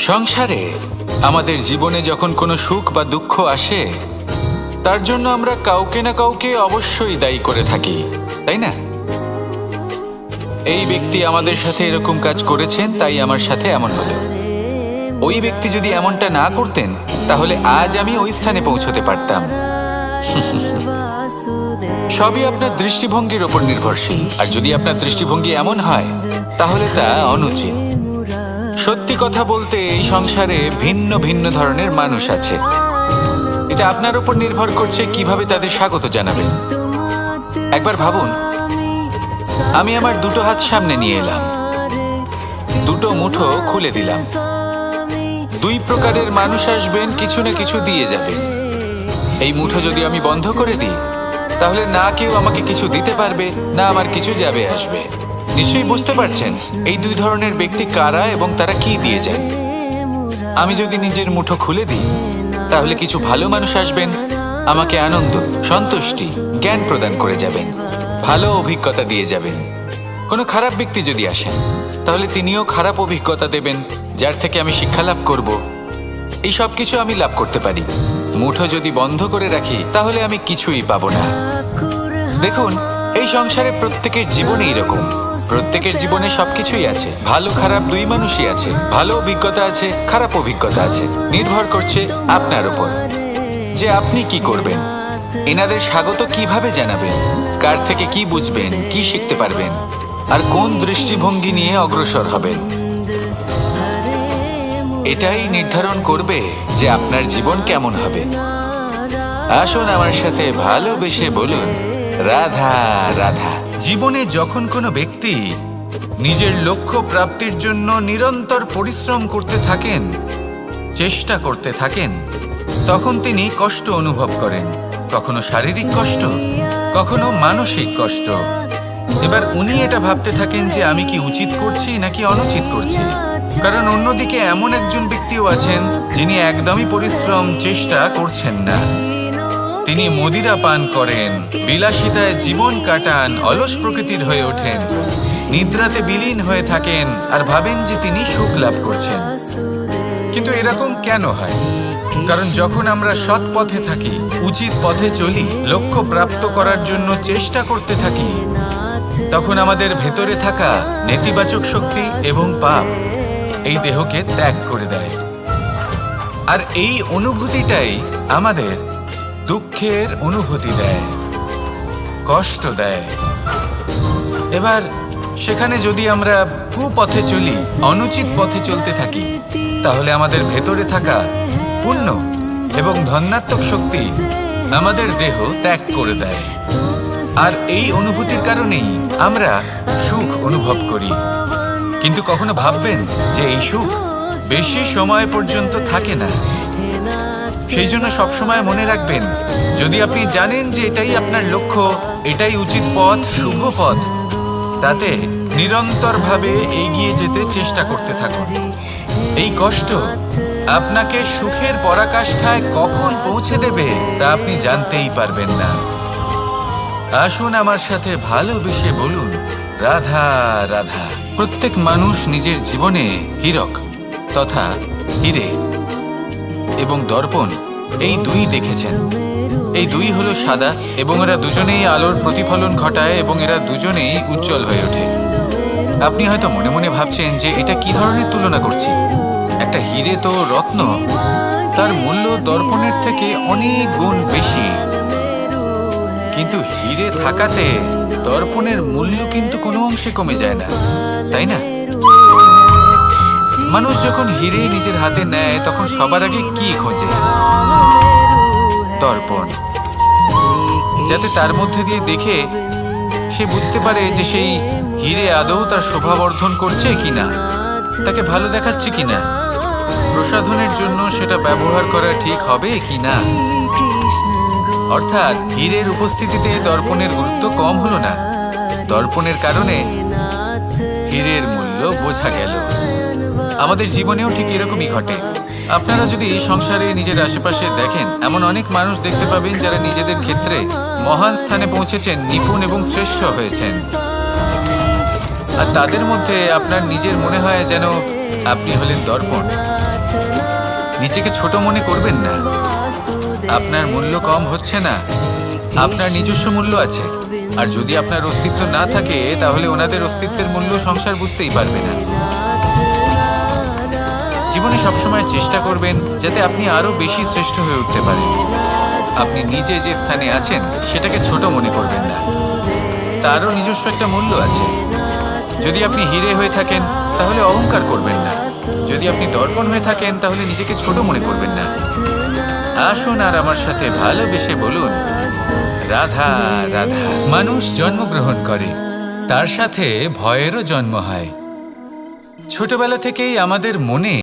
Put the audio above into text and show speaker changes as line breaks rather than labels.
সংসারে আমাদের জীবনে যখন কোনো সুখ বা দুঃখ আসে, তার জন্য আমরা কাউকে না কাউকে অবশ্যই দায়ী করে থাকি, তাই না? এই ব্যক্তি আমাদের সাথে এরকম কাজ করেছেন, তাই আমার সাথে এমন হলো। ওই ব্যক্তি যদি এমনটা না করতেন, তাহলে আজ আমি ওই স্থানে পৌঁছতে পারতাম। সবই আপনার দৃষ্টিভঙ্গির ওপর নির্ভরশীল, আর যদি আপনার দৃষ্টিভঙ্গি এমন হয়, তাহলে তা অনুচিত। সত্যি কথা বলতে, এই সংসারে ভিন্ন ভিন্ন ধরনের মানুষ আছে। এটা আপনার উপর নির্ভর করছে কিভাবে তাদের স্বাগত জানাবেন। একবার ভাবুন, আমি আমার দুটো হাত সামনে নিয়ে এলাম, দুটো মুঠো খুলে দিলাম। দুই প্রকারের মানুষ আসবেন, কিছু না কিছু দিয়ে যাবেন। এই মুঠো যদি আমি বন্ধ করে দিই, তাহলে না কেউ আমাকে কিছু দিতে পারবে, না আমার কিছু যাবে আসবে। নিশ্চয়ই বুঝতে পারছেন এই দুই ধরনের ব্যক্তি কারা এবং তারা কি দিয়ে যান। আমি যদি নিজের মুঠো খুলে দিই, তাহলে কিছু ভালো মানুষ আসবেন, আমাকে আনন্দ, সন্তুষ্টি, জ্ঞান প্রদান করে যাবেন, ভালো অভিজ্ঞতা দিয়ে যাবেন। কোনো খারাপ ব্যক্তি যদি আসেন, তাহলে তিনিও খারাপ অভিজ্ঞতা দেবেন, যার থেকে আমি শিক্ষা লাভ করব। এই সব কিছু আমি লাভ করতে পারি। মুঠো যদি বন্ধ করে রাখি, তাহলে আমি কিছুই পাবো না। দেখুন, এই সংসারে প্রত্যেকের জীবনে এরকম। প্রত্যেকের জীবনে সবকিছুই আছে, ভালো খারাপ দুই মানুষই আছে। ভালো অভিজ্ঞতা আছে, খারাপ অভিজ্ঞতা আছে। নির্ভর করছে আপনার উপর যে আপনি কি করবেন, এনাদের স্বাগত কিভাবে জানাবেন, কার থেকে কি বুঝবেন, কি শিখতে পারবেন, আর কোন দৃষ্টিভঙ্গি নিয়ে অগ্রসর হবেন। এটাই নির্ধারণ করবে যে আপনার জীবন কেমন হবে। আসুন আমার সাথে ভালোবেসে বলুন, রাধা রাধা। জীবনে যখন কোনো ব্যক্তি নিজের লক্ষ্য প্রাপ্তির জন্য নিরন্তর পরিশ্রম করতে থাকেন, চেষ্টা করতে থাকেন, তখন তিনি কষ্ট অনুভব করেন। কখনো শারীরিক কষ্ট, কখনো মানসিক কষ্ট। এবার উনি এটা ভাবতে থাকেন যে আমি কি উচিত করছি নাকি অনুচিত করছি। কারণ অন্যদিকে এমন একজন ব্যক্তিও আছেন যিনি একদমই পরিশ্রম, চেষ্টা করছেন না। তিনি মদিরা পান করেন, বিলাসিতায় জীবন কাটান, অলস প্রকৃতির হয়ে ওঠেন, নিদ্রাতে বিলীন হয়ে থাকেন আর ভাবেন যে তিনি সুখ লাভ করছেন। কিন্তু এরকম কেন হয়? কারণ যখন আমরা সৎ পথে থাকি, উচিত পথে চলি, লক্ষ্য প্রাপ্ত করার জন্য চেষ্টা করতে থাকি, তখন আমাদের ভেতরে থাকা নেতিবাচক শক্তি এবং পাপ এই দেহকে ত্যাগ করে দেয়। আর এই অনুভূতিটাই আমাদের দুঃখের অনুভূতি দেয়, কষ্ট দেয়। এবার সেখানে যদি আমরা কুপথে চলি, অনুচিত পথে চলতে থাকি, তাহলে আমাদের ভেতরে থাকা পুণ্য এবং ধনাত্মক শক্তি আমাদের দেহ ত্যাগ করে দেয়। আর এই অনুভূতির কারণেই আমরা সুখ অনুভব করি। কিন্তু কখনো ভাববেন যে এই সুখ বেশি সময় পর্যন্ত থাকে না। সেই জন্য সবসময় মনে রাখবেন, যদি আপনি জানেন যে এটাই আপনার লক্ষ্য, এটাই উচিত পথ, শুভ পথ, তাতে নিরন্তরভাবে এগিয়ে যেতে চেষ্টা করতে থাকুন। এই কষ্ট আপনাকে সুখের পরাকাষ্ঠায় কখন পৌঁছে দেবে তা আপনি জানতেই পারবেন না। আসুন আমার সাথে ভালোবেসে বলুন, রাধা রাধা। প্রত্যেক মানুষ নিজের জীবনে হীরক তথা হিরে এবং দর্পণ এই দুই দেখেছেন। এই দুই হলো সাদা এবং এরা দুজনেই আলোর প্রতিফলন ঘটায় এবং এরা দুজনেই উজ্জ্বল হয়ে ওঠে। আপনি হয়তো মনে মনে ভাবছেন যে এটা কি ধরনের তুলনা করছি। একটা হিরে তো রত্ন, তার মূল্য দর্পণের থেকে অনেক গুণ বেশি। কিন্তু হিরে থাকাতে দর্পণের মূল্য কিন্তু কোনো অংশে কমে যায় না, তাই না? মানুষ যখন হিরে নিজের হাতে নেয়, তখন সবার আগে কি খোঁজে? দর্পণ, যাতে তার মধ্যে দিয়ে দেখে সে বুঝতে পারে যে সেই হিরে আদৌ তার শোভাবর্ধন করছে কিনা, তাকে ভালো দেখাচ্ছে কিনা, প্রসাধনের জন্য সেটা ব্যবহার করা ঠিক হবে কিনা। অর্থাৎ হীরের উপস্থিতিতে দর্পণের গুরুত্ব কম হলো না, দর্পণের কারণে হীরের মূল্য বোঝা গেল। আমাদের জীবনেও ঠিক এরকমই ঘটে। আপনারা যদি এই সংসারে নিজের আশেপাশে দেখেন, এমন অনেক মানুষ দেখতে পাবেন যারা নিজেদের ক্ষেত্রে মহান স্থানে পৌঁছেছেন, নিপুণ এবং শ্রেষ্ঠ হয়েছেন। আর তাদের মধ্যে আপনার নিজের মনে হয় যেন আপনি হলেন দর্পণ। নিজেকে ছোট মনে করবেন না। আপনার মূল্য কম হচ্ছে না, আপনার নিজস্ব মূল্য আছে। আর যদি আপনার অস্তিত্ব না থাকে, তাহলে ওনাদের অস্তিত্বের মূল্য সংসার বুঝতেই পারবে না। জীবনে সবসময় চেষ্টা করবেন যাতে আপনি আরো বেশি শ্রেষ্ঠ হয়ে উঠতে পারেন। আপনি নিজে যে স্থানে আছেন সেটাকে ছোট মনে করবেন না, তারও নিজস্ব একটা মূল্য আছে। যদি আপনি হিরে হয়ে থাকেন তাহলে অহংকার করবেন না, যদি আপনি দর্পণ হয়ে থাকেন তাহলে নিজেকে ছোট মনে করবেন না। আসুন আর আমার সাথে ভালোবেসে বলুন, রাধা রাধা। মানুষ জন্মগ্রহণ করে, তার সাথে ভয়েরও জন্ম হয়। ছোটবেলা থেকেই আমাদের মনে